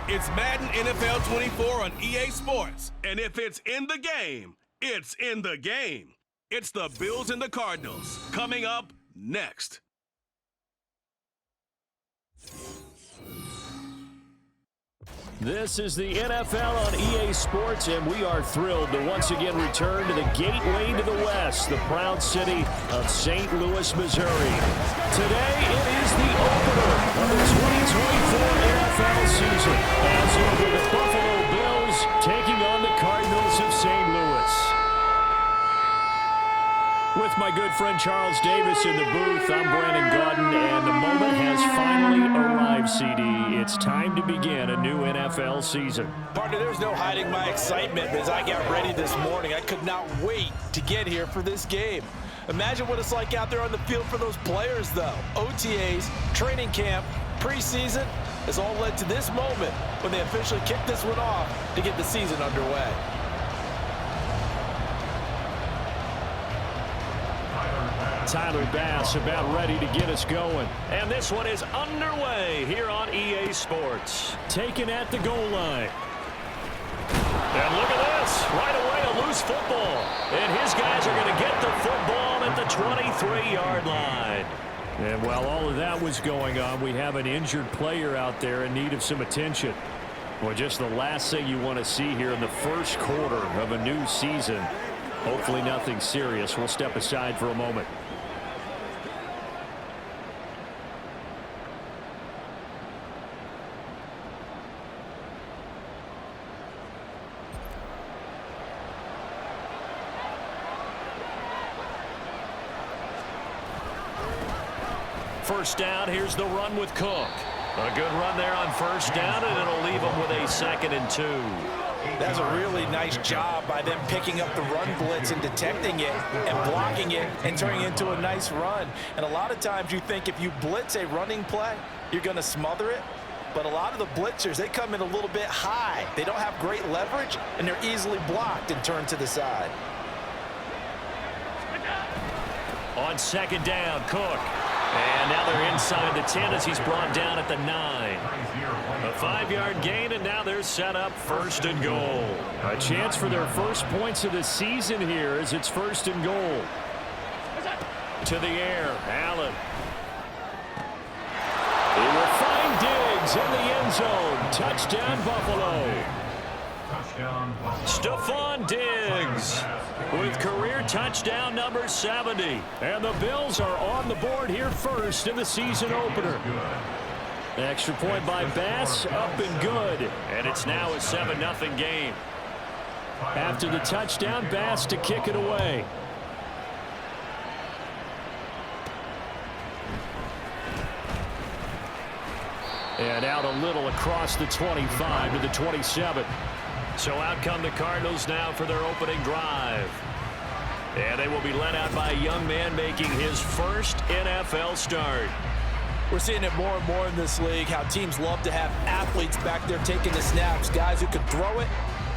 It's Madden NFL 24 on EA Sports. And if it's in the game, it's in the game. It's the Bills and the Cardinals coming up next. This is the NFL on EA Sports, and we are thrilled to once again return to the gateway to the West, the proud city of St. Louis, Missouri. Today, it is the opener of the 2024 NFL season, as it will be the Buffalo Bills taking on the Cardinals of St. Louis. With my good friend Charles Davis in the booth, I'm Brandon Gaudin, and the moment has finally arrived, CD. It's time to begin a new NFL season. Partner, there's no hiding my excitement as I got ready this morning. I could not wait to get here for this game. Imagine what it's like out there on the field for those players, though. OTAs, training camp, preseason has all led to this moment when they officially kick this one off to get the season underway. Tyler Bass about ready to get us going. And this one is underway here on EA Sports. Taken at the goal line. And look at this. Right away, a loose football. And his guys are going to get the football at the 23-yard line. And while all of that was going on, we have an injured player out there in need of some attention. Well, just the last thing you want to see here in the first quarter of a new season. Hopefully nothing serious. We'll step aside for a moment. First down, here's the run with Cook. A good run there on first down, and it'll leave them with a 2nd and 2. That's a really nice job by them picking up the run blitz and detecting it and blocking it and turning it into a nice run. And a lot of times you think if you blitz a running play, you're going to smother it. But a lot of the blitzers, they come in a little bit high. They don't have great leverage, and they're easily blocked and turned to the side. On 2nd down, Cook. And now they're inside the 10 as he's brought down at the 9. A 5-yard gain, and now they're set up 1st and goal. A chance for their first points of the season here as it's 1st and goal. To the air, Allen. He will find Diggs in the end zone. Touchdown, Buffalo. Stephon Diggs with career touchdown number 70. And the Bills are on the board here first in the season opener. Extra point by Bass, up and good. And it's now a 7-0 game. After the touchdown, Bass to kick it away. And out a little across the 25 to the 27. So out come the Cardinals now for their opening drive. And they will be led out by a young man making his first NFL start. We're seeing it more and more in this league, how teams love to have athletes back there taking the snaps, guys who can throw it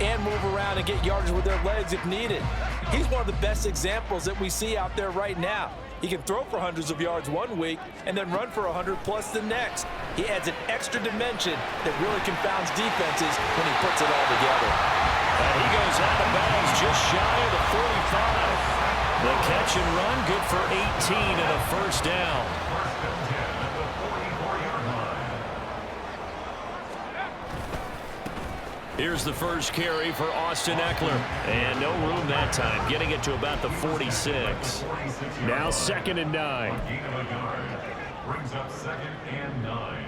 and move around and get yardage with their legs if needed. He's one of the best examples that we see out there right now. He can throw for hundreds of yards one week and then run for 100+ the next. He adds an extra dimension that really confounds defenses when he puts it all together. And he goes out of bounds just shy of the 45. The catch and run, good for 18 and a first down. Here's the first carry for Austin Ekeler. And no room that time, getting it to about the 46. Now 2nd and 9. Brings up 2nd and 9.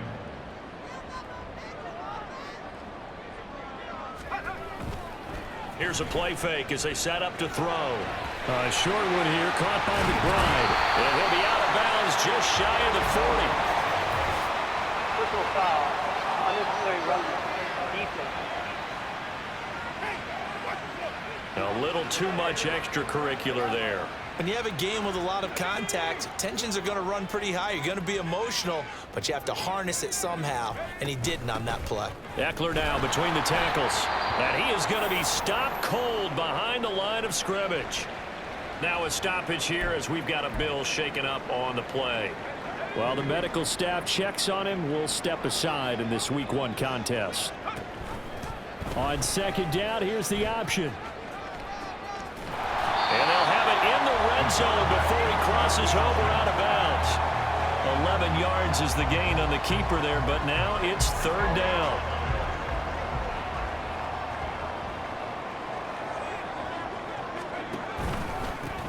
Here's a play fake as they set up to throw. A short one here, caught by McBride. And he'll be out of bounds just shy of the 40. Personal foul, unnecessary run defense. A little too much extracurricular there. When you have a game with a lot of contact, tensions are going to run pretty high. You're going to be emotional, but you have to harness it somehow, and he didn't on that play. Ekeler now between the tackles. And he is going to be stopped cold behind the line of scrimmage. Now a stoppage here as we've got a Bill shaken up on the play. While the medical staff checks on him, we'll step aside in this Week 1 contest. On 2nd down, here's the option. And they'll have it in the red zone before he crosses over out of bounds. 11 yards is the gain on the keeper there, but now it's 3rd down.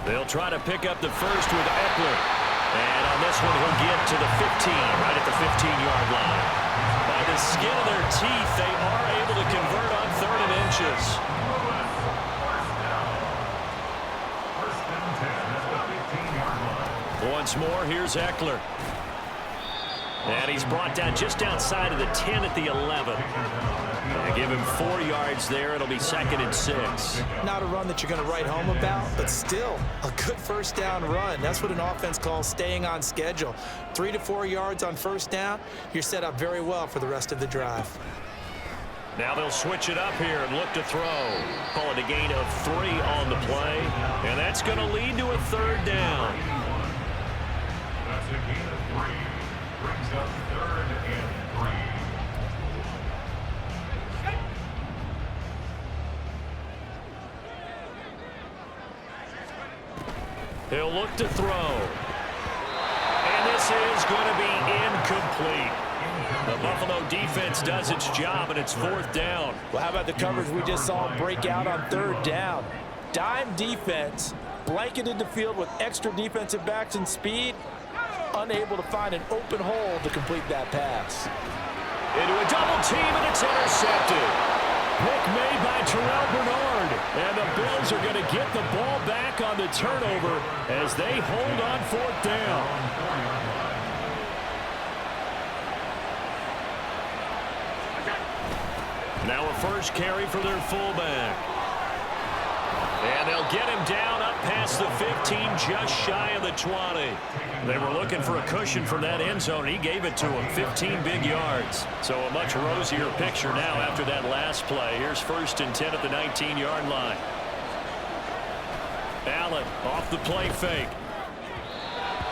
They'll try to pick up the first with Ekeler. And on this one, he'll get to the 15, right at the 15-yard line. By the skin of their teeth, they are able to convert on 3rd and inches. Once more, here's Ekeler. And he's brought down just outside of the 10 at the 11. They give him 4 yards there. It'll be 2nd and 6. Not a run that you're going to write home about, but still a good first down run. That's what an offense calls staying on schedule. 3 to 4 yards on first down, you're set up very well for the rest of the drive. Now they'll switch it up here and look to throw. Call it a gain of 3 on the play. And that's going to lead to a 3rd down. That's a gain of 3. Brings up 3rd and 3. He'll look to throw. And this is going to be incomplete. The Buffalo defense does its job, and it's 4th down. Well, how about the coverage we just saw break out on 3rd down? Dime defense, blanketed the field with extra defensive backs and speed, unable to find an open hole to complete that pass. Into a double team, and it's intercepted. Pick made by Terrell Bernard. And the Bills are going to get the ball back on the turnover as they hold on 4th down. Now a first carry for their fullback. And they'll get him down up past the 15, just shy of the 20. They were looking for a cushion from that end zone, and he gave it to him. 15 big yards. So a much rosier picture now after that last play. Here's 1st and 10 at the 19-yard line. Allen off the play fake.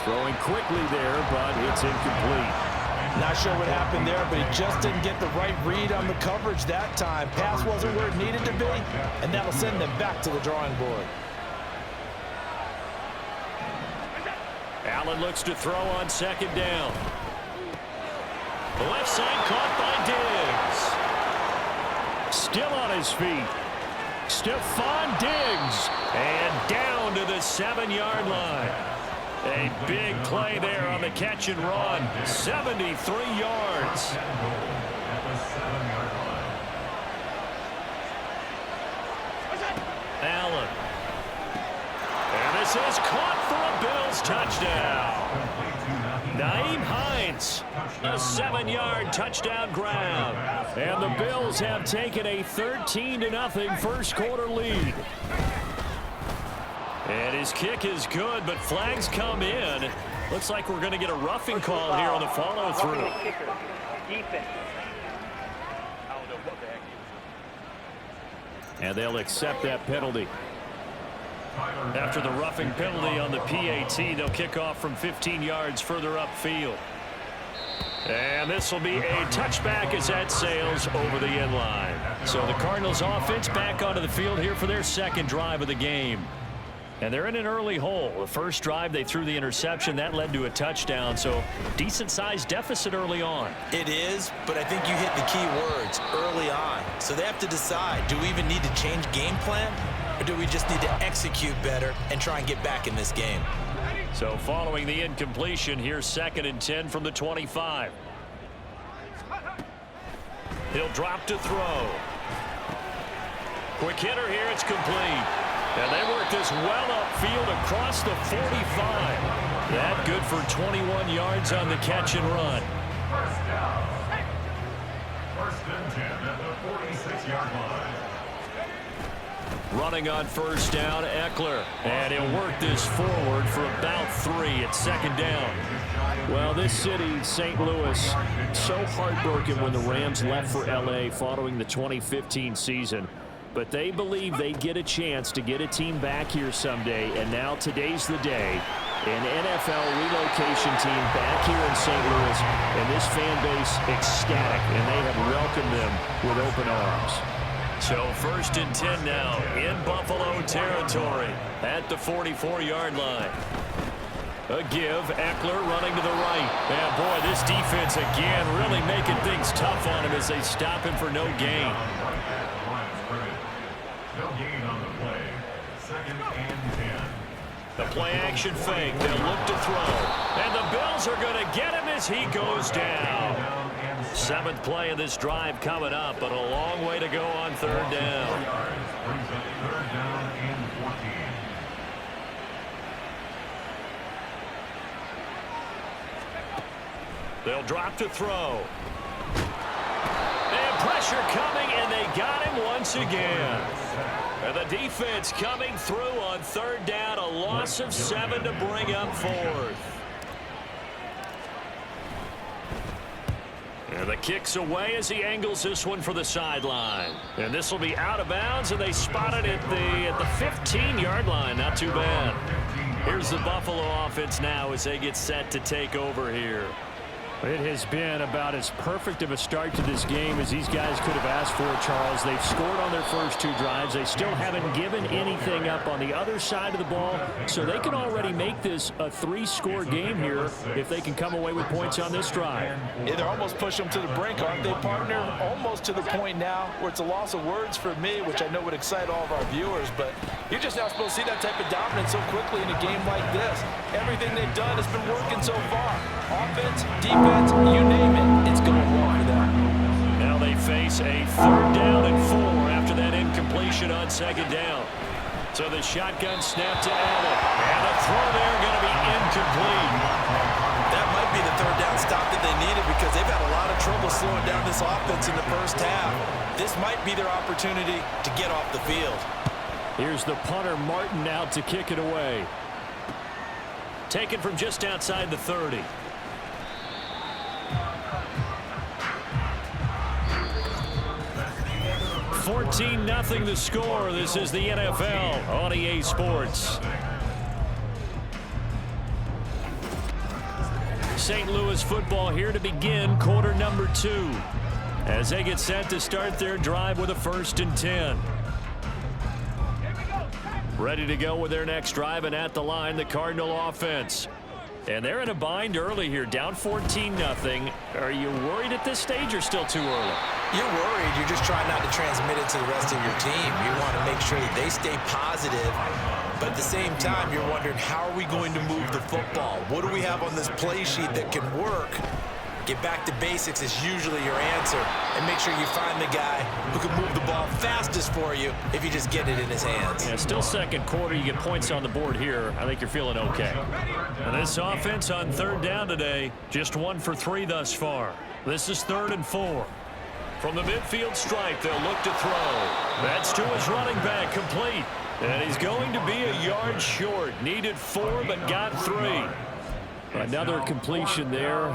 Throwing quickly there, but it's incomplete. Not sure what happened there, but he just didn't get the right read on the coverage that time. Pass wasn't where it needed to be, and that'll send them back to the drawing board. Allen looks to throw on 2nd down. The left side caught by Diggs. Still on his feet. Stephon Diggs. And down to the 7-yard line. A big play there on the catch and run. 73 yards. Allen. And this is caught for a Bills touchdown. Nyheim Hines, a 7-yard touchdown grab. And the Bills have taken a 13-0 first quarter lead. And his kick is good, but flags come in. Looks like we're going to get a roughing call here on the follow-through. Roughing the kicker. Defense. And they'll accept that penalty. After the roughing penalty on the PAT, they'll kick off from 15 yards further upfield. And this will be a touchback as that sails over the end line. So the Cardinals offense back onto the field here for their second drive of the game. And they're in an early hole. The first drive, they threw the interception. That led to a touchdown, so decent-sized deficit early on. It is, but I think you hit the key words, early on. So they have to decide, do we even need to change game plan, or do we just need to execute better and try and get back in this game? So following the incompletion, here's 2nd and 10 from the 25. He'll drop to throw. Quick hitter here, it's complete. And they work this well upfield across the 45. That good for 21 yards on the catch and run. First down. First and 10 at the 46-yard line. Running on first down, Eckler. And he'll work this forward for about 3 at 2nd down. Well, this city, St. Louis, so heartbroken when the Rams left for L.A. following the 2015 season. But they believe they get a chance to get a team back here someday, and now today's the day. An NFL relocation team back here in St. Louis, and this fan base ecstatic, and they have welcomed them with open arms. So 1st and 10 now in Buffalo territory at the 44-yard line. A give, Eckler running to the right. And boy, this defense again really making things tough on him as they stop him for no gain. No gain on the play. 2nd and 10. The play action fake. They'll look to throw. And the Bills are going to get him as he goes down. 7th play of this drive coming up, but a long way to go on 3rd down. Brings up 3rd down and 14. They'll drop to throw. And pressure coming, and they got him once again. And the defense coming through on 3rd down, a loss of 7 to bring up 4th. And the kick's away as he angles this one for the sideline. And this will be out of bounds, and they spot it at the 15-yard line. Not too bad. Here's the Buffalo offense now as they get set to take over here. It has been about as perfect of a start to this game as these guys could have asked for, Charles. They've scored on their first 2 drives. They still haven't given anything up on the other side of the ball, so they can already make this a 3-score game here if they can come away with points on this drive. Yeah, they're almost pushing them to the brink, aren't they, partner? Almost to the point now where it's a loss of words for me, which I know would excite all of our viewers, but you're just not supposed to see that type of dominance so quickly in a game like this. Everything they've done has been working so far. Offense, defense, you name it, it's going well for them. Now they face a 3rd down and 4 after that incompletion on 2nd down. So the shotgun snap to Allen. And the throw there going to be incomplete. That might be the 3rd down stop that they needed because they've had a lot of trouble slowing down this offense in the first half. This might be their opportunity to get off the field. Here's the punter, Martin, out to kick it away. Taken from just outside the 30. $14-0 the score. This is the NFL on EA Sports. St. Louis football here to begin quarter number 2 as they get set to start their drive with a 1st and 10. Ready to go with their next drive, and at the line, the Cardinal offense. And they're in a bind early here, down 14-0. Are you worried at this stage or still too early? You're worried. You're just trying not to transmit it to the rest of your team. You want to make sure that they stay positive. But at the same time, you're wondering, how are we going to move the football? What do we have on this play sheet that can work? Get back to basics is usually your answer. And make sure you find the guy who can move the ball fastest for you if you just get it in his hands. Yeah, still 2nd quarter. You get points on the board here. I think you're feeling okay. And this offense on 3rd down today, just 1 for 3 thus far. This is 3rd and 4. From the midfield stripe, they'll look to throw. That's to his running back, complete. And he's going to be a yard short. Needed 4, but got 3. Another completion there.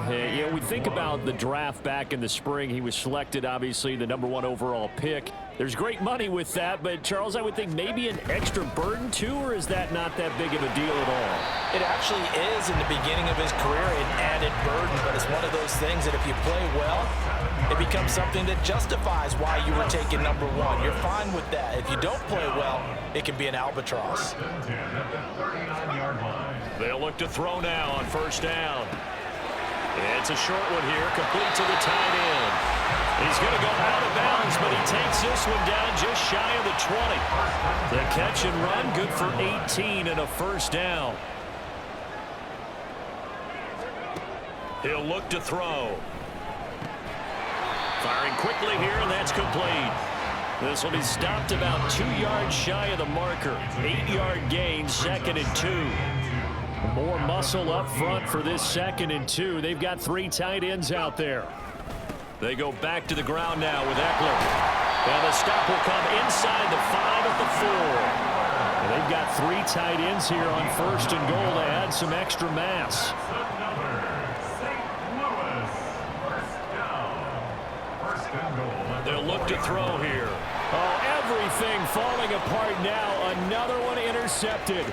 We think about the draft back in the spring. He was selected, obviously, the #1 overall pick. There's great money with that, but, Charles, I would think maybe an extra burden, too, or is that not that big of a deal at all? It actually is in the beginning of his career an added burden, but it's one of those things that if you play well, it becomes something that justifies why you were taken #1. You're fine with that. If you don't play well, it can be an albatross. They'll look to throw now on first down. It's a short one here, complete to the tight end. He's going to go out of bounds, but he takes this one down just shy of the 20. The catch and run, good for 18 and a first down. He'll look to throw. Firing quickly here, and that's complete. This will be stopped about 2 yards shy of the marker. 8-yard gain, 2nd and 2. More muscle up front for this 2nd and 2. They've got 3 tight ends out there. They go back to the ground now with Eckler. And the stop will come inside the 5 at the 4. And they've got 3 tight ends here on 1st and goal to add some extra mass. They'll look to throw here. Oh, everything falling apart now. Another one intercepted.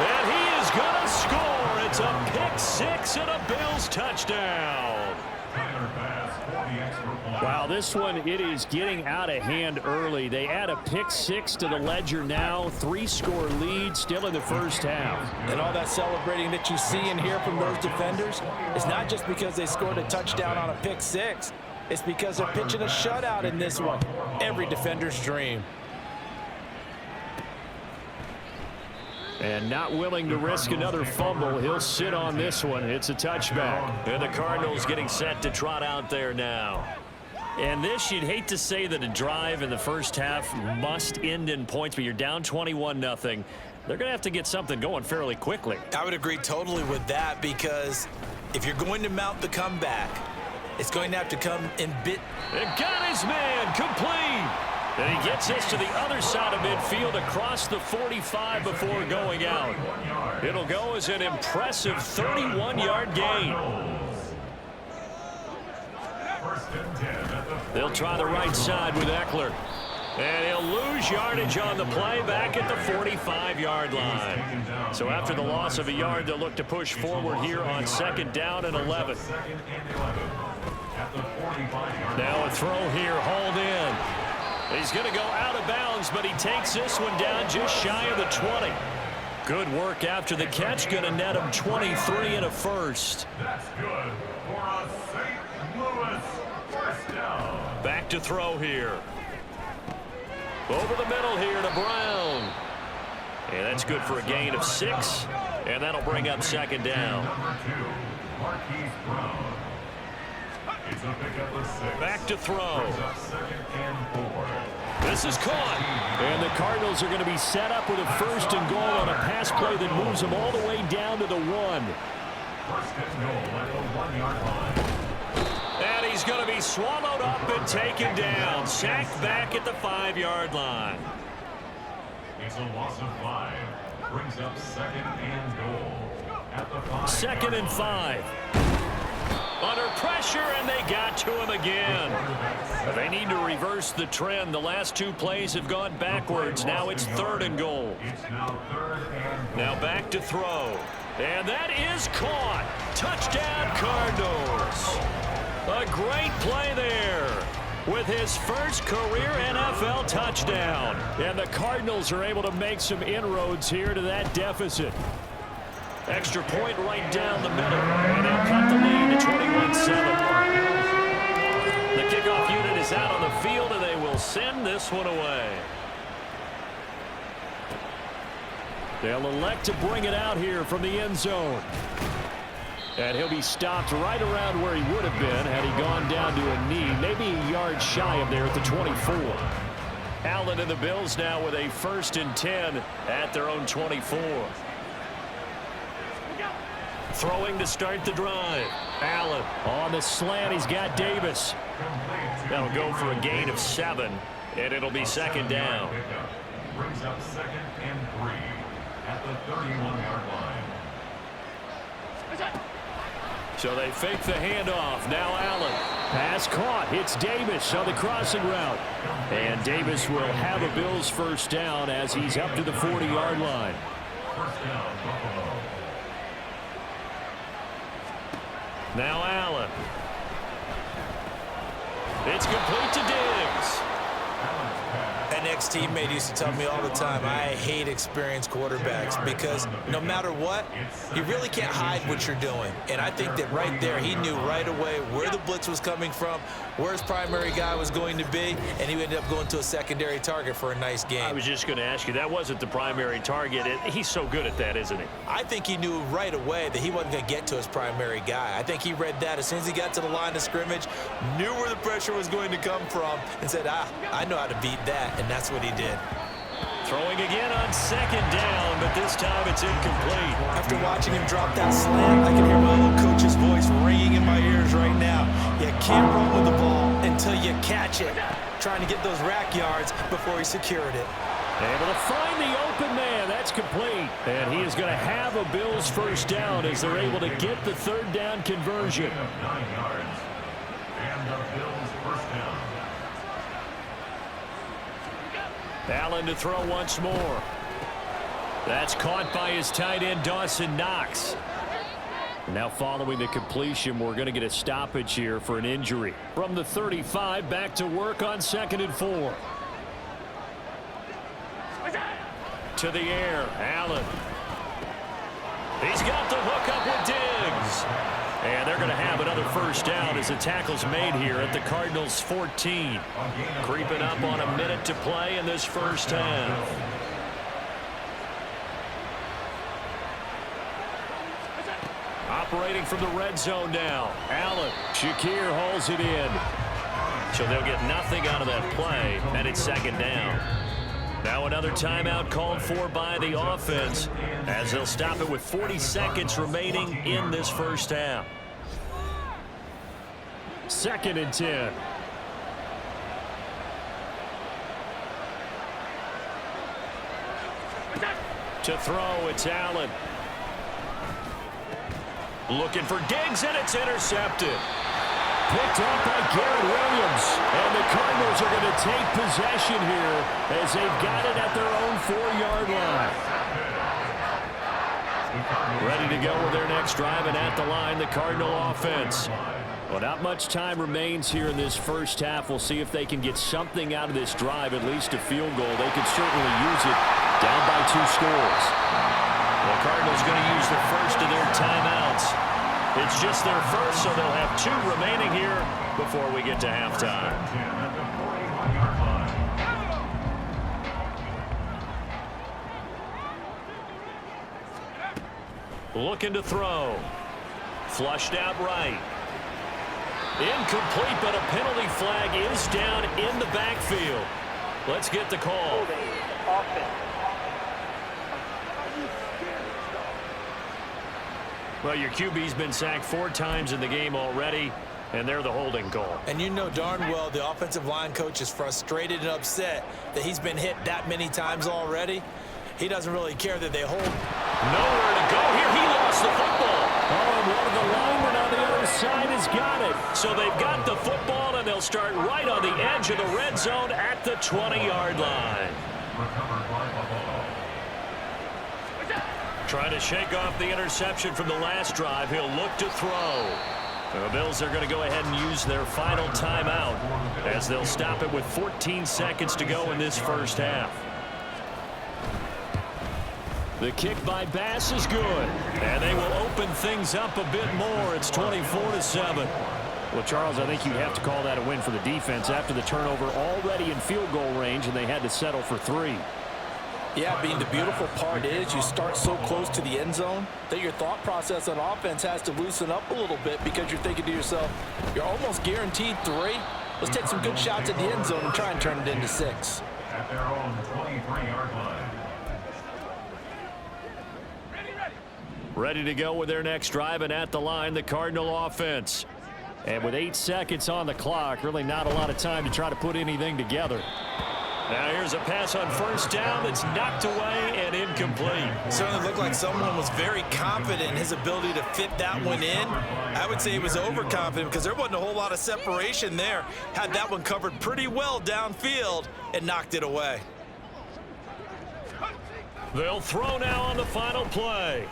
And he is going to score. It's a pick-6 and a Bills touchdown. Wow, this one, it is getting out of hand early. They add a pick-6 to the ledger now. 3-score lead still in the first half. And all that celebrating that you see and hear from those defenders is not just because they scored a touchdown on a pick-6. It's because they're pitching a shutout in this one. Every defender's dream. And not willing to risk another fumble. He'll sit on this one. It's a touchback. And the Cardinals getting set to trot out there now. And this, you'd hate to say that a drive in the first half must end in points, but you're down 21-0. They're going to have to get something going fairly quickly. I would agree totally with that, because if you're going to mount the comeback, it's going to have to come in bit. And got his man complete. And he gets this to the other side of midfield across the 45 before going out. It'll go as an impressive 31-yard gain. They'll try the right side with Eckler. And he'll lose yardage on the play back at the 45-yard line. So after the loss of a yard, they'll look to push forward here on 2nd down and 11. Now a throw here, hauled in. He's going to go out of bounds, but he takes this one down just shy of the 20. Good work after the catch. Going to net him 23 and a first. That's good for a St. Louis first down. Back to throw here. Over the middle here to Brown. And that's good for a gain of 6. And that'll bring up 2nd down. Number 2, Marquise Brown. It's a pickup of 6. Back to throw. Brings up 2nd and 4. This is caught. And the Cardinals are going to be set up with a 1st and goal on a pass play that moves them all the way down to the 1. 1st and goal at the 1-yard line. And he's going to be swallowed up and taken down. Sacked back at the 5-yard line. It's a loss of 5. Brings up 2nd and goal at the 5. 2nd and 5. Under pressure, and they got to him again. They need to reverse the trend. The last 2 plays have gone backwards. Now it's 3rd and goal. It's now 3rd and goal. Now back to throw. And that is caught. Touchdown, Cardinals. A great play there with his first career NFL touchdown. And the Cardinals are able to make some inroads here to that deficit. Extra point right down the middle. And they'll cut the lead to 21-7. The kickoff unit is out on the field, and they will send this one away. They'll elect to bring it out here from the end zone. And he'll be stopped right around where he would have been had he gone down to a knee, maybe a yard shy of there at the 24. Allen and the Bills now with a 1st and 10 at their own 24. Throwing to start the drive. Allen on the slant. He's got Davis. That'll go for a gain of 7. And it'll be second down. Brings up 2nd and 3 at the 31-yard line. So they fake the handoff. Now Allen. Pass caught. Hits Davis on the crossing route. And Davis will have a Bills first down as he's up to the 40-yard line. First down, Buffalo. Now Allen. It's complete to Diggs. An ex-teammate used to tell me all the time, I hate experienced quarterbacks because no matter what, you really can't hide what you're doing. And I think that right there, he knew right away where the blitz was coming from, where his primary guy was going to be, and he ended up going to a secondary target for a nice game. I was just going to ask you, that wasn't the primary target. He's so good at that, isn't he? I think he knew right away that he wasn't going to get to his primary guy. I think he read that as soon as he got to the line of scrimmage, knew where the pressure was going to come from, and said, I know how to beat that. And that's what he did. Throwing again on second down, but this time it's incomplete. After watching him drop that slam, I can hear my little coach's voice ringing in my ears right now. You can't run with the ball until you catch it. Trying to get those rack yards before he secured it. Able to find the open man. That's complete. And he is going to have a Bills first down as they're able to get the third down conversion. 9 yards. And the Bills first down. Allen to throw once more. That's caught by his tight end, Dawson Knox. Now following the completion, we're going to get a stoppage here for an injury. From the 35, back to work on 2nd and 4. To the air, Allen. He's got the hook up with Diggs. And they're going to have another first down as the tackle's made here at the Cardinals' 14. Creeping up on a minute to play in this first half. Operating from the red zone now. Allen. Shakir hauls it in. So they'll get nothing out of that play, and it's second down. Now another timeout called for by the offense as they'll stop it with 40 seconds remaining in this first half. 2nd and 10. To throw, it's Allen. Looking for Diggs, and it's intercepted. Picked up by Garrett Williams. And the Cardinals are going to take possession here as they've got it at their own 4-yard line. Ready to go with their next drive, and at the line, the Cardinal offense. Well, not much time remains here in this first half. We'll see if they can get something out of this drive, at least a field goal. They could certainly use it down by 2 scores. The Cardinals going to use the first of their timeouts. It's just their first, so they'll have 2 remaining here before we get to halftime. Looking to throw. Flushed out right. Incomplete, but a penalty flag is down in the backfield. Let's get the call. Well, your QB's been sacked 4 times in the game already, and they're the holding call. And you know darn well the offensive line coach is frustrated and upset that he's been hit that many times already. He doesn't really care that they hold. Nowhere to go here. He lost the football. Oh, and one of the linemen on the other side has got it. So they've got the football, and they'll start right on the edge of the red zone at the 20-yard line. Recovered by Buffalo. Trying to shake off the interception from the last drive. He'll look to throw. The Bills are going to go ahead and use their final timeout as they'll stop it with 14 seconds to go in this first half. The kick by Bass is good, and they will open things up a bit more. It's 24-7. Well, Charles, I think you'd have to call that a win for the defense after the turnover already in field goal range, and they had to settle for 3. Yeah, Bean, the beautiful part is you start so close to the end zone that your thought process on offense has to loosen up a little bit because you're thinking to yourself, you're almost guaranteed 3. Let's take some good shots at the end zone and try and turn it into 6. At their own 23-yard line. Ready to go with their next drive, and at the line, the Cardinal offense. And with 8 seconds on the clock, really not a lot of time to try to put anything together. Now here's a pass on first down that's knocked away and incomplete. Certainly looked like someone was very confident in his ability to fit that one in. I would say he was overconfident because there wasn't a whole lot of separation there. Had that one covered pretty well downfield and knocked it away. They'll throw now on the final play.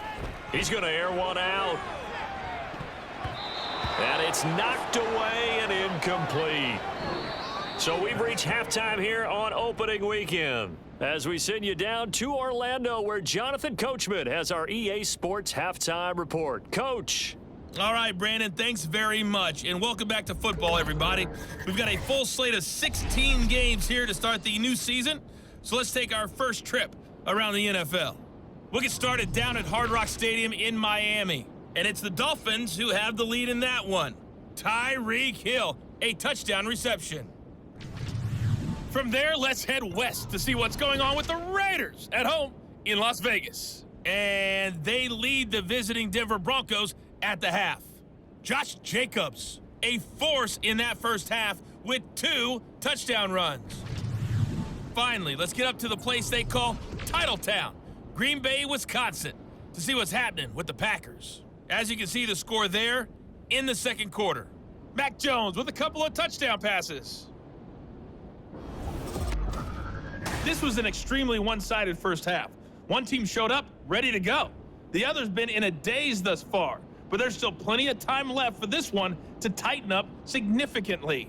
He's going to air one out. And it's knocked away and incomplete. So we've reached halftime here on opening weekend as we send you down to Orlando where Jonathan Coachman has our EA Sports halftime report. Coach. All right, Brandon, thanks very much. And welcome back to football, everybody. We've got a full slate of 16 games here to start the new season. So let's take our first trip around the NFL. We'll get started down at Hard Rock Stadium in Miami. And it's the Dolphins who have the lead in that one. Tyreek Hill, a touchdown reception. From there, let's head west to see what's going on with the Raiders at home in Las Vegas. And they lead the visiting Denver Broncos at the half. Josh Jacobs, a force in that first half with 2 touchdown runs. Finally, let's get up to the place they call Titletown, Green Bay, Wisconsin, to see what's happening with the Packers. As you can see the score there in the second quarter. Mac Jones with a couple of touchdown passes. This was an extremely one-sided first half. One team showed up, ready to go. The other's been in a daze thus far, but there's still plenty of time left for this one to tighten up significantly.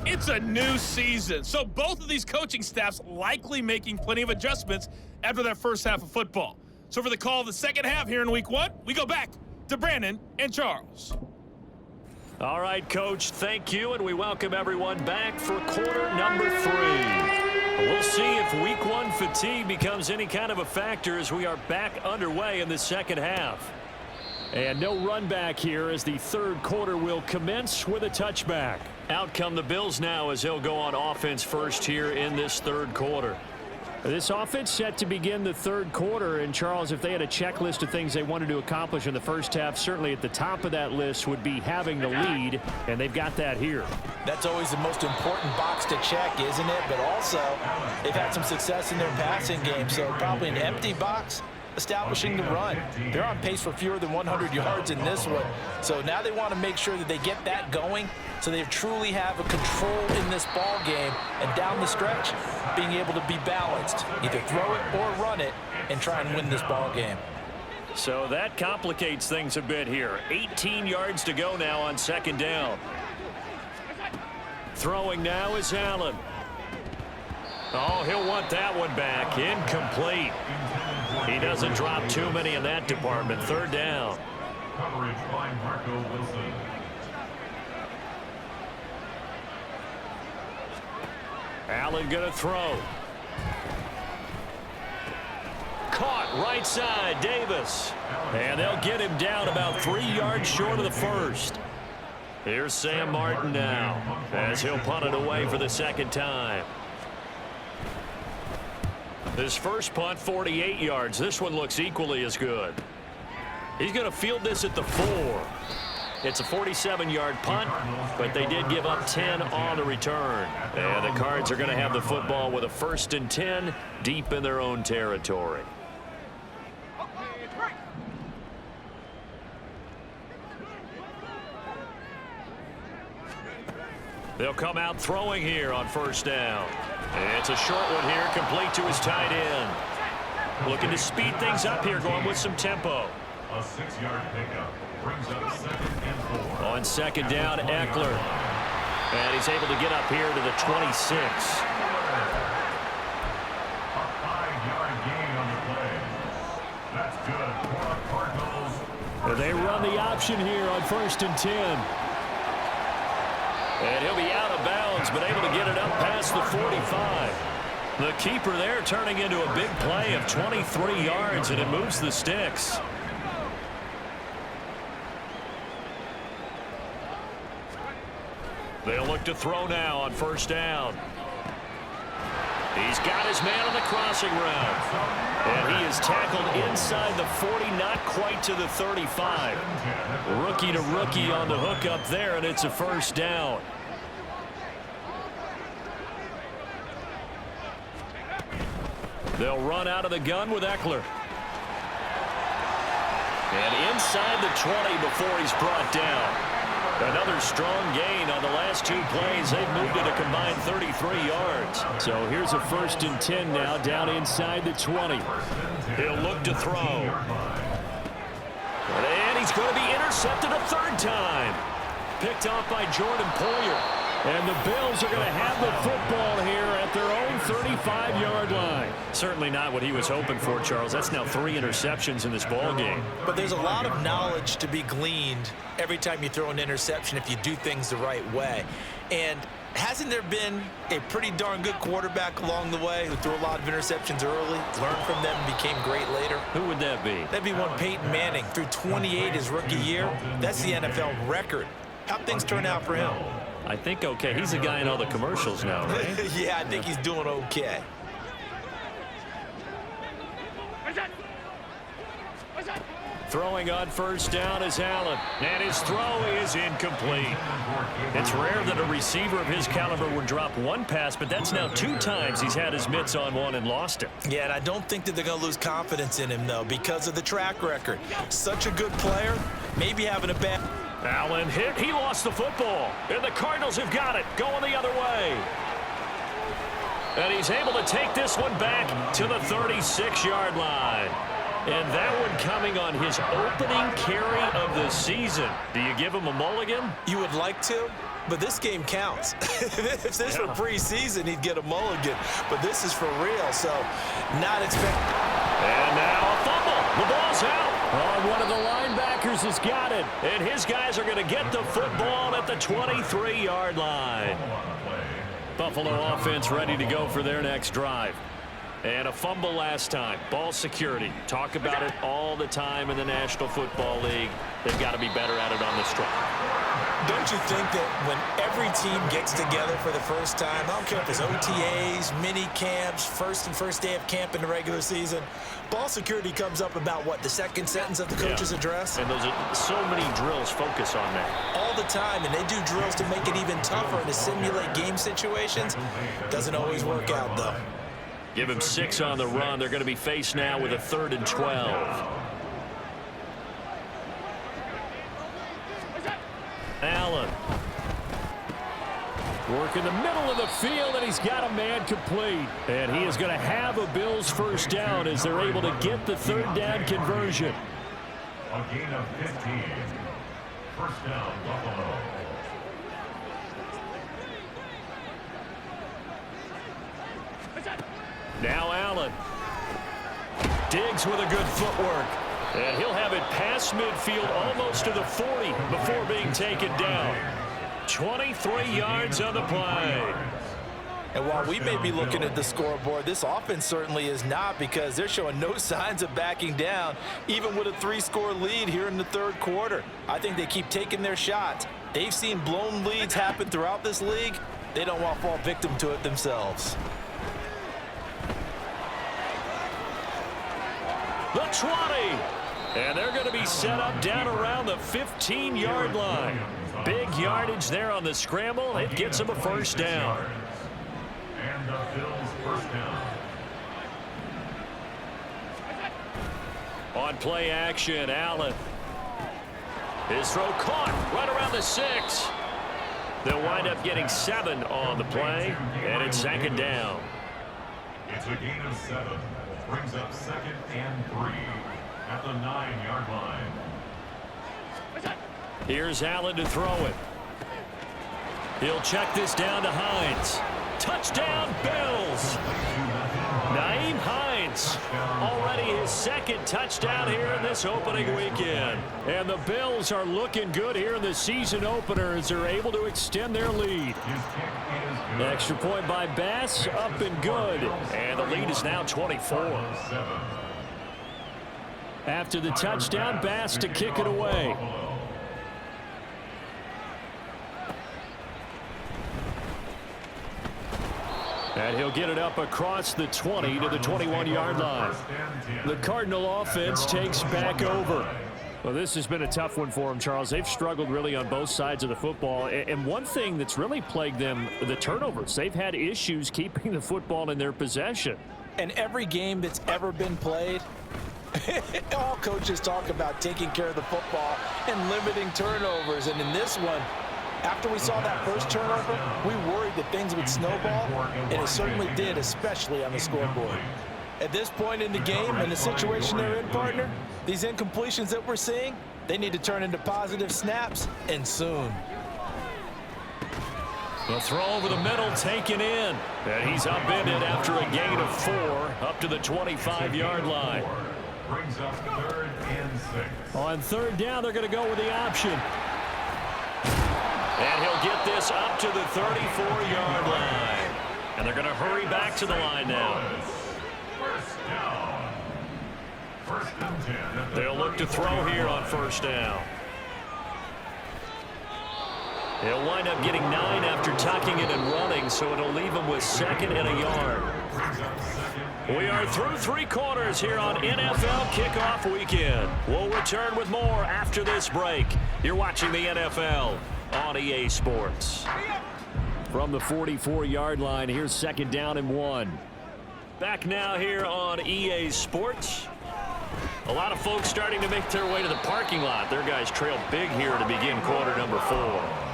It's a new season, so both of these coaching staffs likely making plenty of adjustments after that first half of football. So for the call of the second half here in week 1, we go back to Brandon and Charles. All right, Coach, thank you, and we welcome everyone back for quarter number 3. We'll see if week 1 fatigue becomes any kind of a factor as we are back underway in the second half. And no run back here as the third quarter will commence with a touchback. Out come the Bills now as they'll go on offense first here in this third quarter. This offense set to begin the third quarter, and Charles, if they had a checklist of things they wanted to accomplish in the first half, certainly at the top of that list would be having the lead, and they've got that here. That's always the most important box to check, isn't it? But also, they've had some success in their passing game, so probably an empty box establishing the run. They're on pace for fewer than 100 yards in this one, so now they want to make sure that they get that going so they truly have a control in this ball game, and down the stretch, being able to be balanced, either throw it or run it, and try and win this ball game. So that complicates things a bit here. 18 yards to go now on second down. Throwing now is Allen. Oh, he'll want that one back. Incomplete. He doesn't drop too many in that department. Third down. Coverage by Marco Wilson. Allen going to throw. Caught right side, Davis. And they'll get him down about 3 yards short of the first. Here's Sam Martin now as he'll punt it away for the second time. His first punt, 48 yards. This one looks equally as good. He's going to field this at the 4. It's a 47-yard punt, but they did give up 10 on the return. And the Cards are going to have the football with a 1st and 10 deep in their own territory. They'll come out throwing here on first down. It's a short one here, complete to his tight end. Looking to speed things up here, going with some tempo. A 6-yard pickup brings up 2nd and 4. On second down, Eckler. And he's able to get up here to the 26. A 5-yard gain on the play. That's good for the Cardinals. They run the option here on 1st and 10. And he'll be out of bounds, but able to get it up past the 45. The keeper there turning into a big play of 23 yards, and it moves the sticks. They'll look to throw now on first down. He's got his man on the crossing route. And he is tackled inside the 40, not quite to the 35. Rookie to rookie on the hookup there, and it's a first down. They'll run out of the gun with Eckler. And inside the 20 before he's brought down. Another strong gain on the last 2 plays. They've moved it a combined 33 yards. So here's a 1st and 10 now, down inside the 20. He'll look to throw. And he's going to be intercepted a 3rd time. Picked off by Jordan Poyer. And the Bills are going to have the football here at their own 35-yard line. Certainly not what he was hoping for, Charles. That's now 3 interceptions in this ball game. But there's a lot of knowledge to be gleaned every time you throw an interception if you do things the right way. And hasn't there been a pretty darn good quarterback along the way who threw a lot of interceptions early, learned from them, and became great later? Who would that be? That'd be one Peyton Manning. Threw 28 his rookie year. That's the NFL record. How'd things turn out for him? I think okay. He's a guy in all the commercials now, right? Yeah, I think he's doing okay. Throwing on 1st down is Allen. And his throw is incomplete. It's rare that a receiver of his caliber would drop 1 pass, but that's now 2 times he's had his mitts on one and lost it. Yeah, and I don't think that they're going to lose confidence in him, though, because of the track record. Such a good player, maybe having a bad... Allen hit. He lost the football. And the Cardinals have got it. Going the other way. And he's able to take this one back to the 36-yard line. And that one coming on his opening carry of the season. Do you give him a mulligan? You would like to, but this game counts. If this were preseason, he'd get a mulligan. But this is for real, so not expected. And now a fumble. The ball's out. Oh, one of the linebackers has got it. And his guys are going to get the football at the 23-yard line. Buffalo offense ready to go for their next drive. And a fumble last time. Ball security. Talk about it all the time in the National Football League. They've got to be better at it on this drive. Don't you think that when every team gets together for the first time, I don't care if it's OTAs, mini camps, first day of camp in the regular season, ball security comes up about what, the 2nd sentence of the coach's address? And those are so many drills focus on that. All the time, and they do drills to make it even tougher to simulate game situations. Doesn't always work out, though. Give him 6 on the run. They're going to be faced now with a 3rd and 12. Allen. Work in the middle of the field, and he's got a man complete. And he is going to have a Bills 1st down as they're able to get the 3rd down conversion. A gain of 15. 1st down, Buffalo. Now Allen. Diggs with a good footwork. And he'll have it past midfield almost to the 40 before being taken down. 23 yards on the play. And while we may be looking at the scoreboard, this offense certainly is not, because they're showing no signs of backing down, even with a 3-score lead here in the 3rd quarter. I think they keep taking their shots. They've seen blown leads happen throughout this league. They don't want to fall victim to it themselves. The 20. And they're going to be set up down around the 15-yard line. Big yardage there on the scramble. It gets them a 1st down. And the Bills 1st down. On play action, Allen. His throw caught right around the 6. They'll wind up getting 7 on the play, and it's 2nd down. It's a gain of 7. Brings up 2nd and 3 at the 9-yard line. Here's Allen to throw it. He'll check this down to Hines. Touchdown, Bills! Nyheim Hines, already his 2nd touchdown here in this opening weekend. And the Bills are looking good here in the season opener as they're able to extend their lead. The extra point by Bass, up and good. And the lead is now 24. After the touchdown, Bass to kick it away. And he'll get it up across the 20 to the 21-yard line. The Cardinal offense takes back over. Well, this has been a tough one for them, Charles. They've struggled really on both sides of the football. And one thing that's really plagued them, the turnovers. They've had issues keeping the football in their possession. And every game that's ever been played, all coaches talk about taking care of the football and limiting turnovers. And in this one, after we saw that first turnover, we worried that things would snowball, and it certainly did, especially on the scoreboard. At this point in the game and the situation they're in, partner, these incompletions that we're seeing, they need to turn into positive snaps, and soon. The throw over the middle taken in. And he's upended after a gain of 4 up to the 25-yard line. Brings up 3rd and 6. On 3rd down, they're going to go with the option. And he'll get this up to the 34-yard line. And they're going to hurry back to the line now. First down. 1st and 10. They'll look to throw here on 1st down. He'll wind up getting 9 after tucking it and running, so it'll leave him with 2nd and a yard. We are through 3 quarters here on NFL Kickoff Weekend. We'll return with more after this break. You're watching the NFL on EA Sports. From the 44-yard line, here's 2nd down and 1. Back now here on EA Sports. A lot of folks starting to make their way to the parking lot. Their guys trail big here to begin quarter number 4.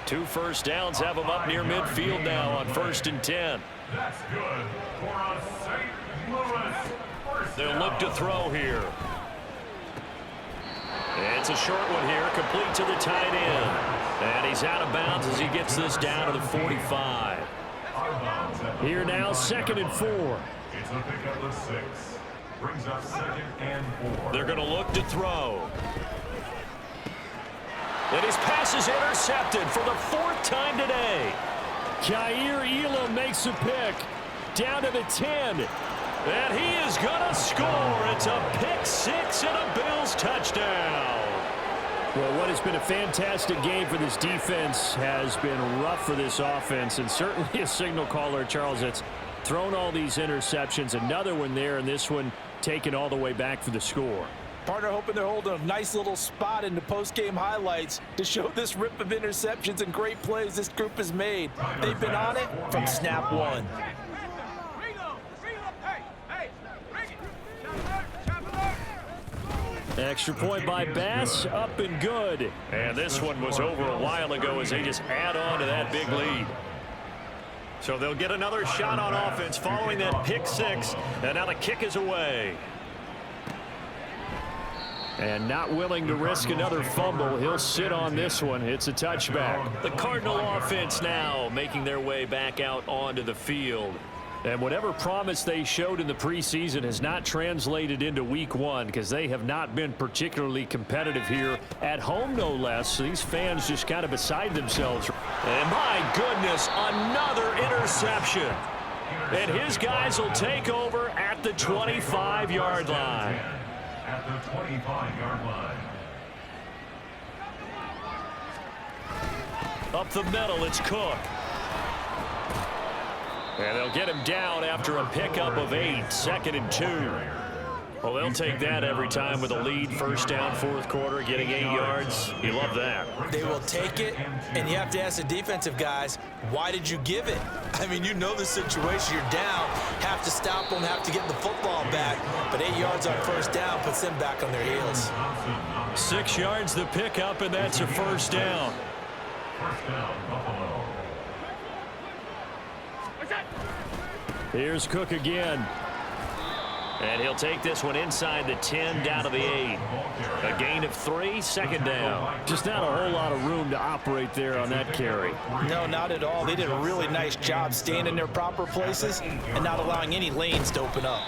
2 first downs have them up near midfield now on 1st and 10. That's good for a St. Louis. They'll look to throw here. It's a short one here, complete to the tight end. And he's out of bounds as he gets this down to the 45. Here now, 2nd and 4. It's a pickup of 6. Brings up 2nd and 4. They're going to look to throw. And his pass is intercepted for the 4th time today. Kaiir Elam makes a pick. Down to the 10. And he is going to score. It's a pick 6 and a Bills touchdown. Well, what has been a fantastic game for this defense has been rough for this offense, and certainly a signal caller, Charles, that's thrown all these interceptions. Another one there, and this one taken all the way back for the score. Partner hoping they're holding a nice little spot in the post-game highlights to show this rip of interceptions and great plays this group has made. They've been on it from snap 1. Extra point by Bass, up and good. And this one was over a while ago as they just add on to that big lead. So they'll get another shot on offense following that pick 6, and now the kick is away. And not willing to risk another fumble, he'll sit on this one. It's a touchback. The Cardinal offense now making their way back out onto the field. And whatever promise they showed in the preseason has not translated into week 1 because they have not been particularly competitive here at home, no less. So these fans just kind of beside themselves. And my goodness, another interception. And his guys will take over at the 25-yard line. At the 25-yard line. Up the middle, it's Cook. And they'll get him down after a pickup of 8, 2nd and 2. Well, they'll take that every time with a lead, 1st down, 4th quarter, getting 8 yards. You love that. They will take it, and you have to ask the defensive guys, why did you give it? I mean, you know the situation. You're down, have to stop them, have to get the football back. But 8 yards on 1st down puts them back on their heels. 6 yards the pickup, and that's a 1st down. 1st down, Buffalo. Here's Cook again. And he'll take this one inside the 10 down to the 8. A gain of 3, 2nd down. Just not a whole lot of room to operate there on that carry. No, not at all. They did a really nice job staying in their proper places and not allowing any lanes to open up.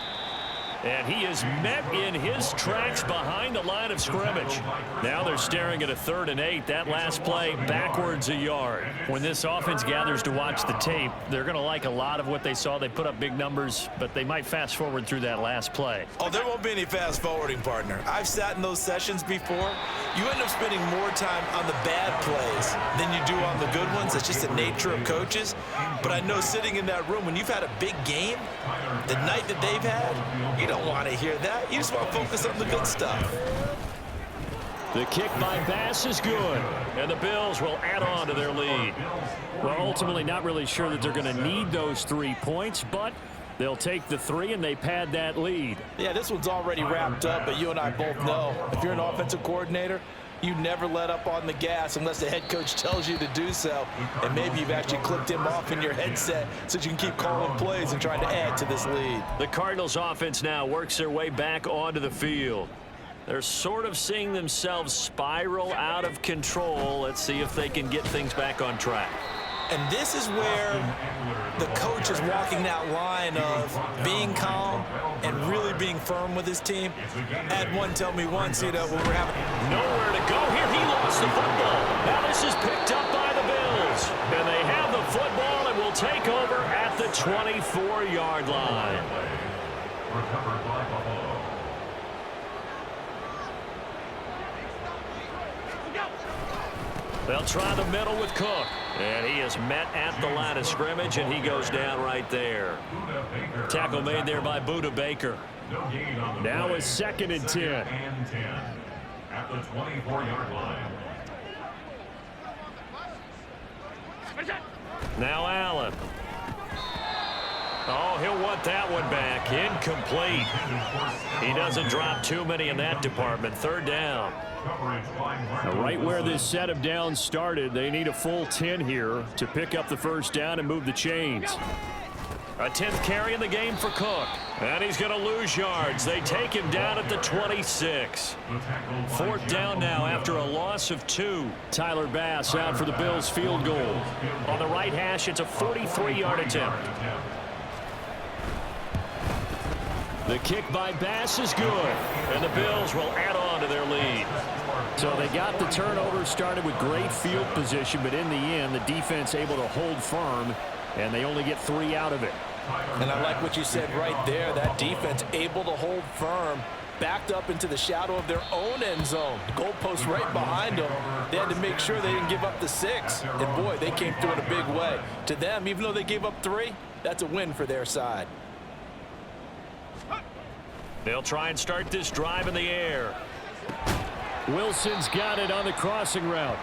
And he is met in his tracks behind the line of scrimmage. Now they're staring at a 3rd and 8. That last play backwards a yard. When this offense gathers to watch the tape, they're going to like a lot of what they saw. They put up big numbers, but they might fast forward through that last play. Oh, there won't be any fast forwarding, partner. I've sat in those sessions before. You end up spending more time on the bad plays than you do on the good ones. It's just the nature of coaches. But I know sitting in that room, when you've had a big game, the night that they've had, you don't want to hear that. You just want to focus on the good stuff. The kick by Bass is good, and the Bills will add on to their lead. Well, ultimately not really sure that they're going to need those 3 points, but they'll take the 3 and they pad that lead. Yeah, this one's already wrapped up, but you and I both know if you're an offensive coordinator, you never let up on the gas unless the head coach tells you to do so. And maybe you've actually clicked him off in your headset so you can keep calling plays and trying to add to this lead. The Cardinals offense now works their way back onto the field. They're sort of seeing themselves spiral out of control. Let's see if they can get things back on track. And this is where the coach is walking that line of being calm and really being firm with his team. Add one, tell me one, when we're having nowhere to go here. He lost the football. Now this is picked up by the Bills. And they have the football and will take over at the 24-yard line. Recovered by Buffalo. They'll try the middle with Cook. And he is met at the line of scrimmage, and he goes down right there. Tackle made there by Budda Baker. Now it's 2nd and 10. At the 24-yard line. Now Allen. Oh, he'll want that one back. Incomplete. He doesn't drop too many in that department. 3rd down. Now, right where this set of downs started, they need a full 10 here to pick up the 1st down and move the chains. A 10th carry in the game for Cook. And he's going to lose yards. They take him down at the 26. 4th down now after a loss of 2. Tyler Bass out for the Bills field goal. On the right hash, it's a 43-yard attempt. The kick by Bass is good. And the Bills will add on to their lead. So they got the turnover started with great field position, but in the end, the defense able to hold firm, and they only get 3 out of it. And I like what you said right there. That defense able to hold firm, backed up into the shadow of their own end zone. Goalpost right behind them. They had to make sure they didn't give up the 6. And, boy, they came through in a big way. To them, even though they gave up 3, that's a win for their side. They'll try and start this drive in the air. Wilson's got it on the crossing route.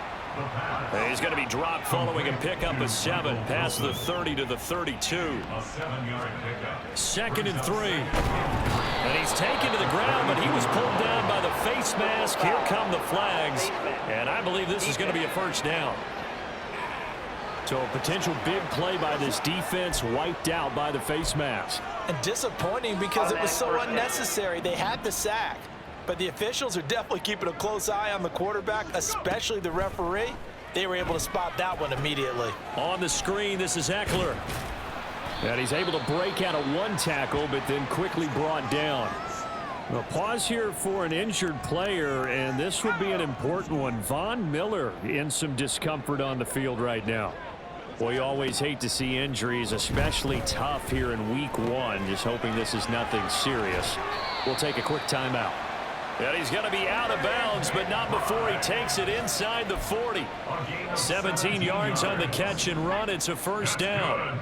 He's going to be dropped following a pickup of 7 past the 30 to the 32. A 7-yard pickup. 2nd and 3. And he's taken to the ground, but he was pulled down by the face mask. Here come the flags. And I believe this is going to be a 1st down. So a potential big play by this defense wiped out by the face mask. And disappointing because it was so unnecessary. They had the sack. But the officials are definitely keeping a close eye on the quarterback, especially the referee. They were able to spot that one immediately. On the screen, this is Eckler. And he's able to break out of 1 tackle, but then quickly brought down. Well, pause here for an injured player, and this would be an important one. Von Miller in some discomfort on the field right now. Well, you always hate to see injuries, especially tough here in week 1. Just hoping this is nothing serious. We'll take a quick timeout. And he's going to be out of bounds, but not before he takes it inside the 40. 17 yards on the catch and run. It's a 1st down.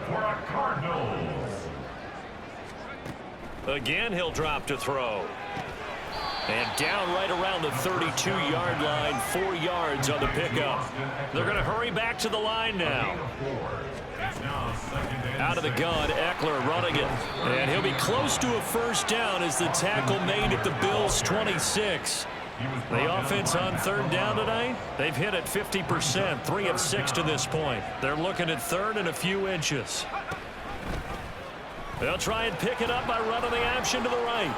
Again, he'll drop to throw. And down right around the 32-yard line, 4 yards on the pickup. They're going to hurry back to the line now. Out of the gun, Eckler running it. And he'll be close to a 1st down as the tackle made at the Bills' 26. The offense on 3rd down tonight, they've hit at 50%, 3 of 6 to this point. They're looking at 3rd and a few inches. They'll try and pick it up by running the option to the right.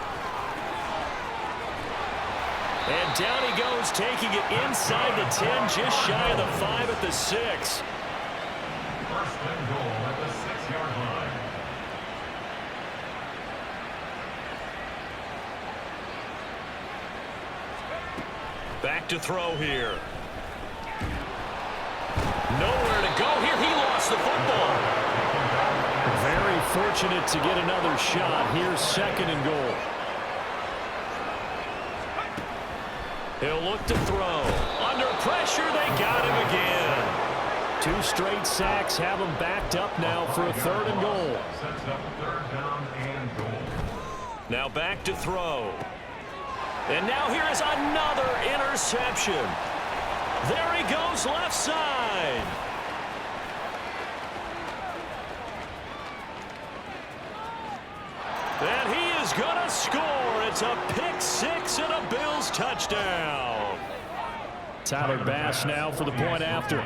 And down he goes, taking it inside the 10, just shy of the 5 at the 6. 1st and goal at the 6-yard line. Back to throw here. Nowhere to go here. He lost the football. Very fortunate to get another shot. Here's 2nd and goal. He'll look to throw. Under pressure, they got him again. 2 straight sacks have him backed up now for a 3rd and goal. Sets up 3rd down and goal. Now back to throw. And now here is another interception. There he goes left side. And he is going to score. It's a pick 6 and a Bills touchdown. Tyler Bass now for the point after.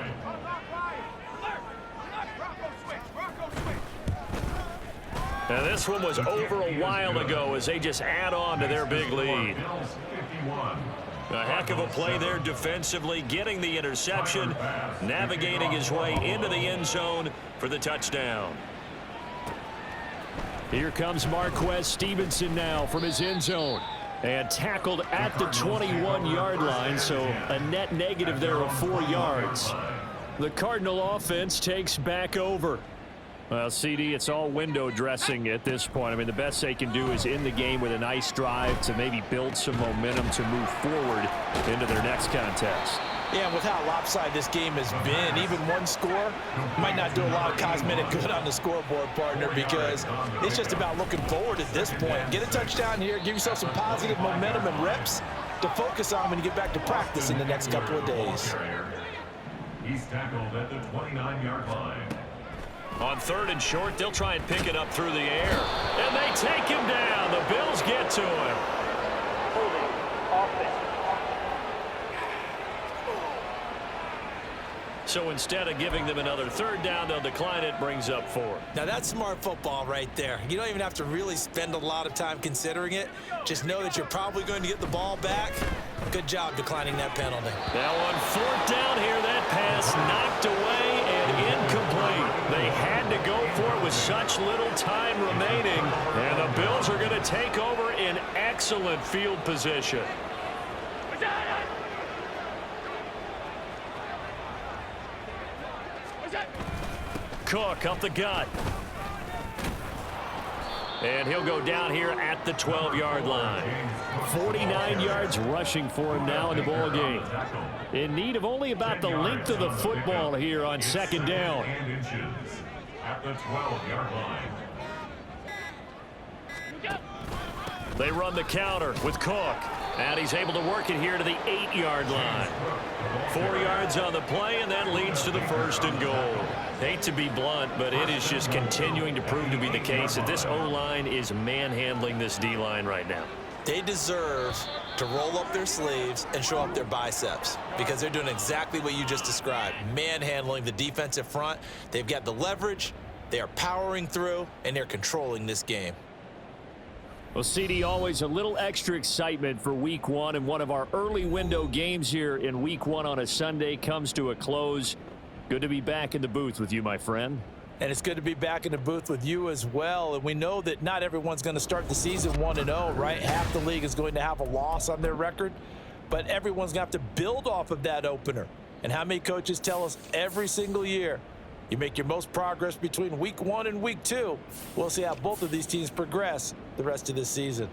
And this one was over a while ago as they just add on to their big lead. A heck of a play there defensively, getting the interception, navigating his way into the end zone for the touchdown. Here comes Marquez Stevenson now from his end zone. And tackled at the 21-yard line, so a net negative there of 4 yards. The Cardinal offense takes back over. Well, CD, it's all window dressing at this point. I mean, the best they can do is end the game with a nice drive to maybe build some momentum to move forward into their next contest. Yeah, with how lopsided this game has been, even one score might not do a lot of cosmetic good on the scoreboard, partner, because it's just about looking forward at this point. Get a touchdown here, give yourself some positive momentum and reps to focus on when you get back to practice in the next couple of days. He's tackled at the 29-yard line. On 3rd and short, they'll try and pick it up through the air. And they take him down. The Bills get to him. Holding. Offense. So instead of giving them another 3rd down, they'll decline it, brings up 4. Now that's smart football right there. You don't even have to really spend a lot of time considering it. Just know that you're probably going to get the ball back. Good job declining that penalty. Now on 4th down here, that pass knocked away and incomplete. They had to go for it with such little time remaining. And the Bills are going to take over in excellent field position. Cook up the gut. And he'll go down here at the 12-yard line. 49 yards rushing for him now in the ball game. In need of only about the length of the football here on 2nd down. At the 12-yard line. They run the counter with Cook. And he's able to work it here to the 8-yard line. 4 yards on the play, and that leads to the 1st and goal. Hate to be blunt, but it is just continuing to prove to be the case that this O-line is manhandling this D-line right now. They deserve to roll up their sleeves and show up their biceps because they're doing exactly what you just described, manhandling the defensive front. They've got the leverage, they are powering through, and they're controlling this game. Well, CD, always a little extra excitement for Week 1, and one of our early window games here in Week 1 on a Sunday comes to a close. Good to be back in the booth with you, my friend. And it's good to be back in the booth with you as well. And we know that not everyone's going to start the season 1-0, right? Half the league is going to have a loss on their record, but everyone's going to have to build off of that opener. And how many coaches tell us every single year, you make your most progress between Week 1 and Week 2. We'll see how both of these teams progress the rest of this season.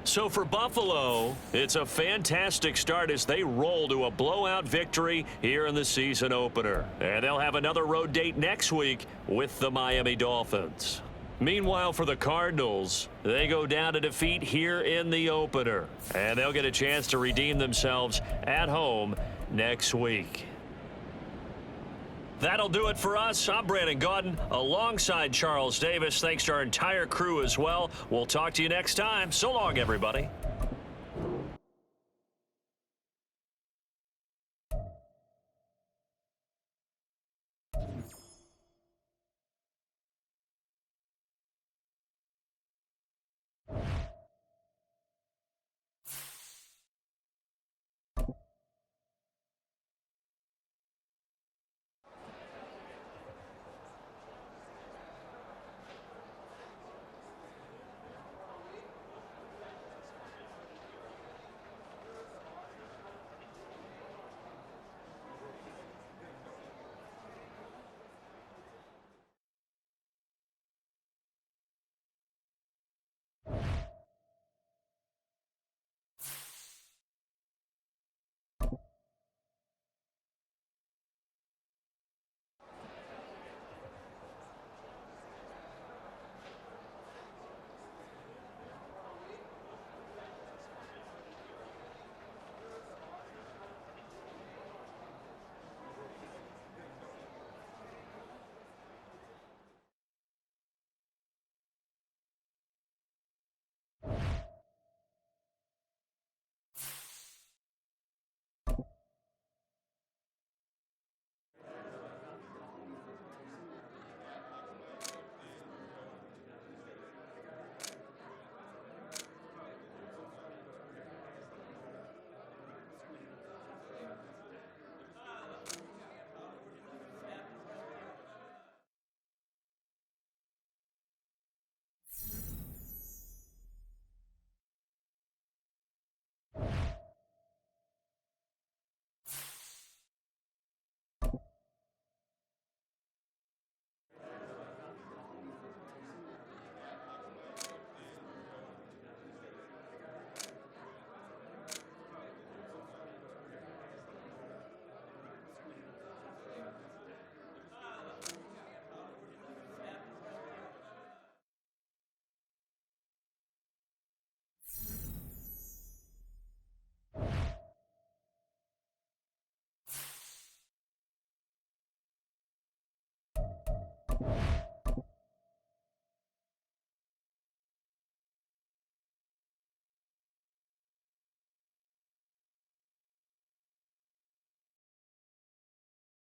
So for Buffalo, it's a fantastic start as they roll to a blowout victory here in the season opener. And they'll have another road date next week with the Miami Dolphins. Meanwhile, for the Cardinals, they go down to defeat here in the opener. And they'll get a chance to redeem themselves at home next week. That'll do it for us. I'm Brandon Gaudin alongside Charles Davis. Thanks to our entire crew as well. We'll talk to you next time. So long, everybody.